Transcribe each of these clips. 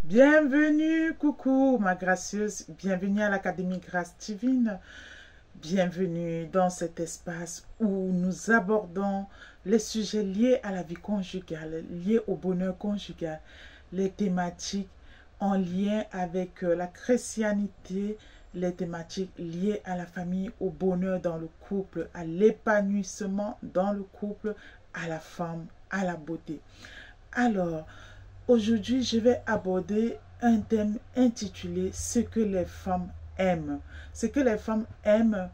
Bienvenue, coucou ma gracieuse, bienvenue à l'Académie Grâce Divine, bienvenue dans cet espace où nous abordons les sujets liés à la vie conjugale, liés au bonheur conjugal, les thématiques en lien avec la chrétienté, les thématiques liées à la famille, au bonheur dans le couple, à l'épanouissement dans le couple, à la femme, à la beauté. Alors, aujourd'hui, je vais aborder un thème intitulé « Ce que les femmes aiment ». Ce que les femmes aiment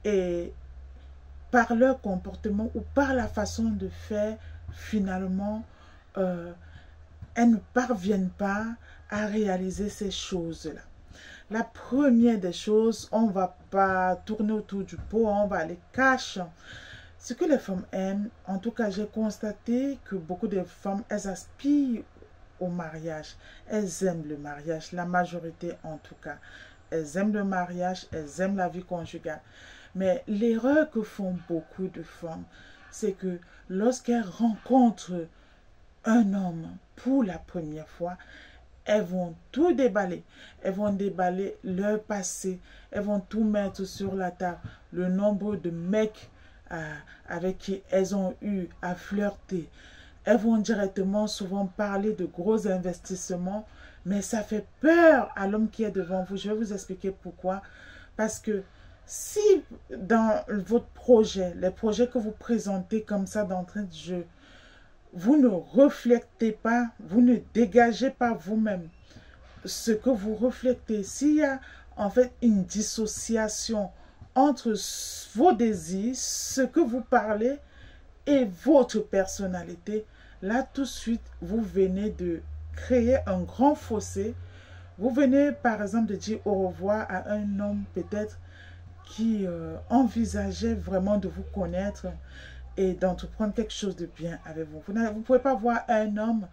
et par leur comportement ou par la façon de faire, finalement, elles ne parviennent pas à réaliser ces choses-là. La première des choses, on ne va pas tourner autour du pot, on va aller cacher. Ce que les femmes aiment, en tout cas, j'ai constaté que beaucoup de femmes, elles aspirent au mariage. Elles aiment le mariage, la majorité en tout cas. Elles aiment le mariage, elles aiment la vie conjugale. Mais l'erreur que font beaucoup de femmes, c'est que lorsqu'elles rencontrent un homme pour la première fois, elles vont tout déballer. Elles vont déballer leur passé. Elles vont tout mettre sur la table. Le nombre de mecs avec qui elles ont eu à flirter. Elles vont directement souvent parler de gros investissements, mais ça fait peur à l'homme qui est devant vous. Je vais vous expliquer pourquoi. Parce que si dans votre projet, les projets que vous présentez comme ça d'entrée de jeu, vous ne reflétez pas, vous ne dégagez pas vous-même ce que vous reflétez, s'il y a en fait une dissociation entre vos désirs, ce que vous parlez et votre personnalité, là tout de suite, vous venez de créer un grand fossé. Vous venez par exemple de dire au revoir à un homme peut-être qui envisageait vraiment de vous connaître et d'entreprendre quelque chose de bien avec vous. Vous ne pouvez pas voir un homme,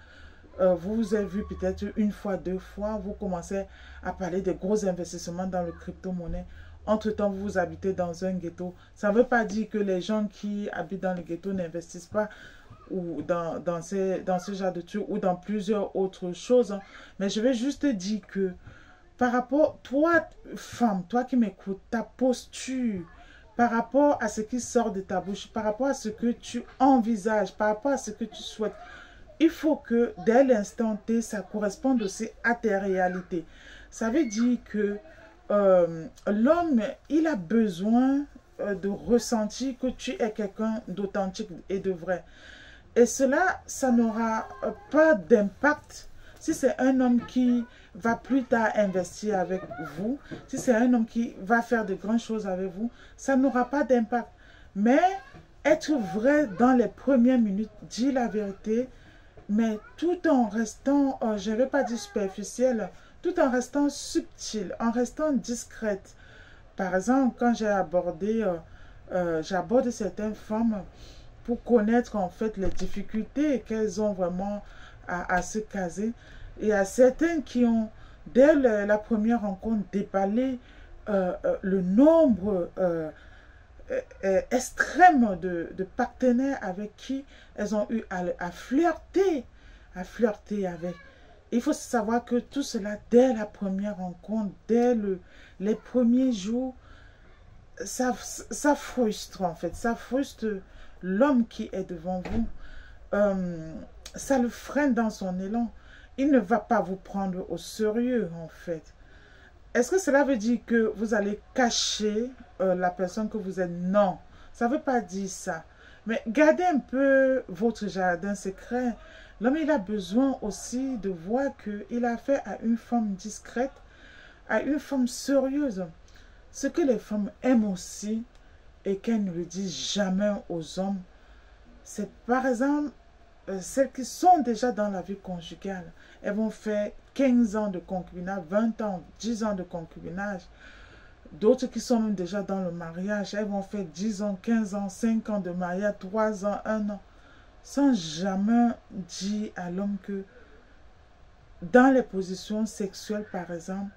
vous vous avez vu peut-être une fois, deux fois, vous commencez à parler de gros investissements dans le crypto-monnaie. Entre-temps, vous habitez dans un ghetto. Ça ne veut pas dire que les gens qui habitent dans le ghetto n'investissent pas ou dans ce genre de trucs ou dans plusieurs autres choses. Mais je vais juste dire que par rapport, toi, femme, toi qui m'écoutes, ta posture, par rapport à ce qui sort de ta bouche, par rapport à ce que tu envisages, par rapport à ce que tu souhaites, il faut que dès l'instant T, ça corresponde aussi à tes réalités. Ça veut dire que l'homme, il a besoin de ressentir que tu es quelqu'un d'authentique et de vrai. Et cela, ça n'aura pas d'impact si c'est un homme qui va plus tard investir avec vous, si c'est un homme qui va faire de grandes choses avec vous, ça n'aura pas d'impact. Mais être vrai dans les premières minutes, dire la vérité, mais tout en restant, je ne vais pas dire superficiel, tout en restant subtil, en restant discrète. Par exemple, quand j'aborde certaines femmes pour connaître en fait les difficultés qu'elles ont vraiment à se caser. Il y a certaines qui ont, dès la première rencontre, déballé le nombre extrême de partenaires avec qui elles ont eu à flirter avec. Il faut savoir que tout cela, dès la première rencontre, dès les premiers jours, ça frustre en fait. Ça frustre l'homme qui est devant vous. Ça le freine dans son élan. Il ne va pas vous prendre au sérieux en fait. Est-ce que cela veut dire que vous allez cacher la personne que vous êtes? Non, ça ne veut pas dire ça. Mais gardez un peu votre jardin secret. L'homme, il a besoin aussi de voir qu'il a affaire à une femme discrète, à une femme sérieuse. Ce que les femmes aiment aussi, et qu'elles ne le disent jamais aux hommes, c'est par exemple celles qui sont déjà dans la vie conjugale. Elles vont faire 15 ans de concubinage, 20 ans, 10 ans de concubinage. D'autres qui sont même déjà dans le mariage, elles vont faire 10 ans, 15 ans, 5 ans de mariage, 3 ans, 1 an. Sans jamais dire à l'homme que dans les positions sexuelles, par exemple,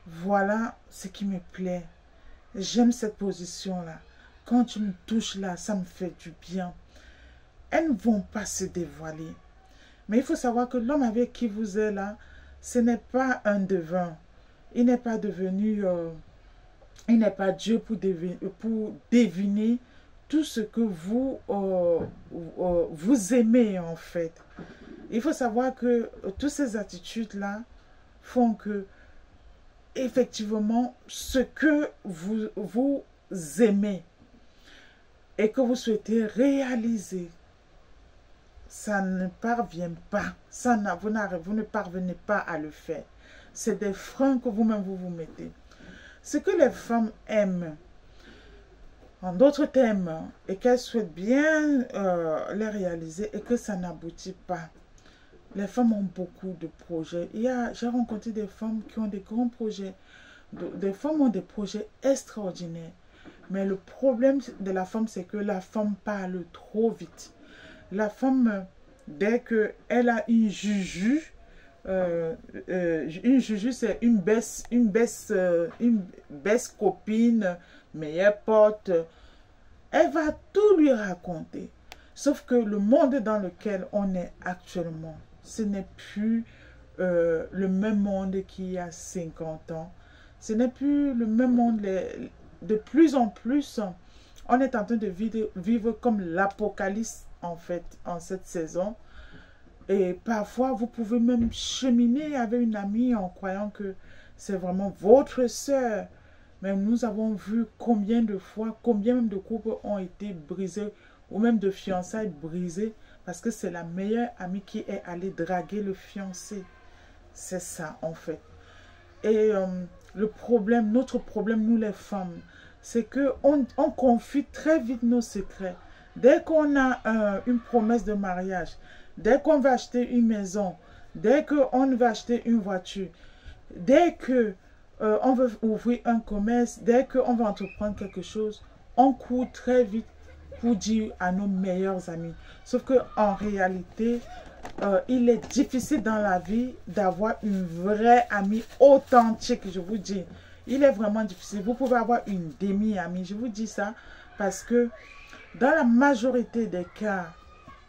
voilà ce qui me plaît. J'aime cette position-là. Quand tu me touches là, ça me fait du bien. Elles ne vont pas se dévoiler. Mais il faut savoir que l'homme avec qui vous êtes là, ce n'est pas un devin. Il n'est pas devenu, il n'est pas Dieu pour deviner tout ce que vous aimez en fait. Il faut savoir que toutes ces attitudes-là font que, effectivement, ce que vous aimez et que vous souhaitez réaliser, ça ne parvient pas. Vous ne parvenez pas à le faire. C'est des freins que vous-même vous mettez. Ce que les femmes aiment, en d'autres termes, et qu'elles souhaitent bien les réaliser et que ça n'aboutit pas. Les femmes ont beaucoup de projets. J'ai rencontré des femmes qui ont des grands projets. Des femmes ont des projets extraordinaires. Mais le problème de la femme, c'est que la femme parle trop vite. La femme, dès qu'elle a une juju, c'est une baisse copine, meilleure pote, elle va tout lui raconter. Sauf que le monde dans lequel on est actuellement, ce n'est plus le même monde qu'il y a 50 ans. Ce n'est plus le même monde. De plus en plus, on est en train de vivre comme l'apocalypse en fait, en cette saison. Et parfois, vous pouvez même cheminer avec une amie en croyant que c'est vraiment votre sœur. Mais nous avons vu combien de fois, combien même de couples ont été brisés ou même de fiançailles brisées parce que c'est la meilleure amie qui est allée draguer le fiancé. C'est ça en fait. Et notre problème, nous les femmes, c'est qu'on confie très vite nos secrets. Dès qu'on a une promesse de mariage, dès qu'on va acheter une maison, dès qu'on va acheter une voiture, dès que on veut ouvrir un commerce, dès qu'on va entreprendre quelque chose, on court très vite pour dire à nos meilleurs amis. Sauf qu'en réalité, il est difficile dans la vie d'avoir une vraie amie authentique, je vous dis. Il est vraiment difficile. Vous pouvez avoir une demi-amie, je vous dis ça, parce que dans la majorité des cas,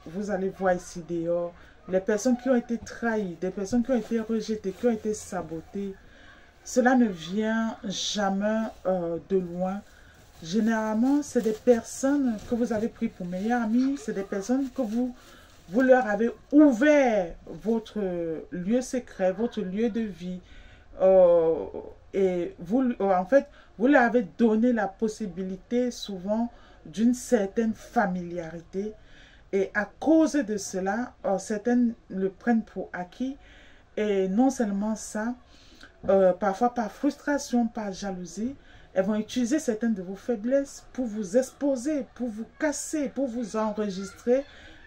vous allez voir ici dehors, les personnes qui ont été trahies, des personnes qui ont été rejetées, qui ont été sabotées, cela ne vient jamais de loin. Généralement, c'est des personnes que vous avez pris pour meilleures amies, c'est des personnes que vous leur avez ouvert votre lieu secret, votre lieu de vie. Et en fait, vous leur avez donné la possibilité souvent d'une certaine familiarité. Et à cause de cela, certaines le prennent pour acquis. Et non seulement ça, parfois par frustration, par jalousie, elles vont utiliser certaines de vos faiblesses pour vous exposer, pour vous casser, pour vous enregistrer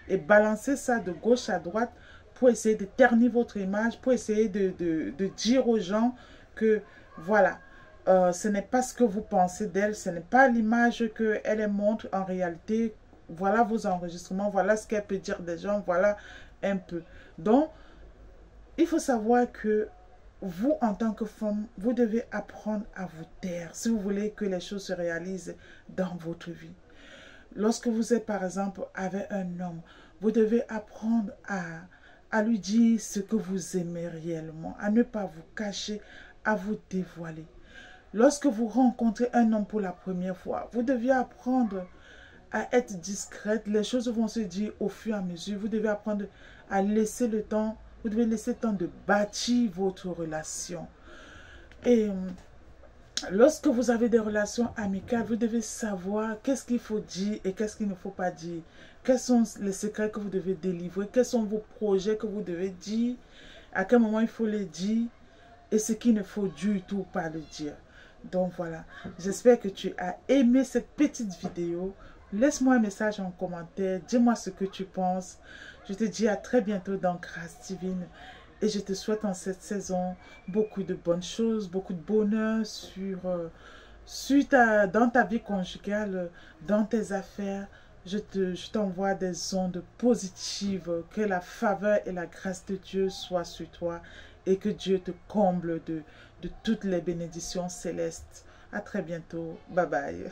et balancer ça de gauche à droite pour essayer de ternir votre image, pour essayer de dire aux gens que voilà, ce n'est pas ce que vous pensez d'elle, ce n'est pas l'image qu'elle montre en réalité. Voilà vos enregistrements, voilà ce qu'elle peut dire des gens, voilà un peu. Donc, il faut savoir que vous, en tant que femme, vous devez apprendre à vous taire si vous voulez que les choses se réalisent dans votre vie. Lorsque vous êtes, par exemple, avec un homme, vous devez apprendre à lui dire ce que vous aimez réellement, à ne pas vous cacher, à vous dévoiler. Lorsque vous rencontrez un homme pour la première fois, vous devez apprendre à être discrète. Les choses vont se dire au fur et à mesure. Vous devez apprendre à laisser le temps. Vous devez laisser le temps de bâtir votre relation. Et lorsque vous avez des relations amicales, vous devez savoir qu'est-ce qu'il faut dire et qu'est-ce qu'il ne faut pas dire. Quels sont les secrets que vous devez délivrer. Quels sont vos projets que vous devez dire. À quel moment il faut les dire. Et ce qu'il ne faut du tout pas le dire. Donc voilà. J'espère que tu as aimé cette petite vidéo. Laisse-moi un message en commentaire. Dis-moi ce que tu penses. Je te dis à très bientôt dans Grâce Divine. Et je te souhaite en cette saison beaucoup de bonnes choses, beaucoup de bonheur dans ta vie conjugale, dans tes affaires. Je t'envoie des ondes positives. Que la faveur et la grâce de Dieu soient sur toi. Et que Dieu te comble de toutes les bénédictions célestes. À très bientôt. Bye bye.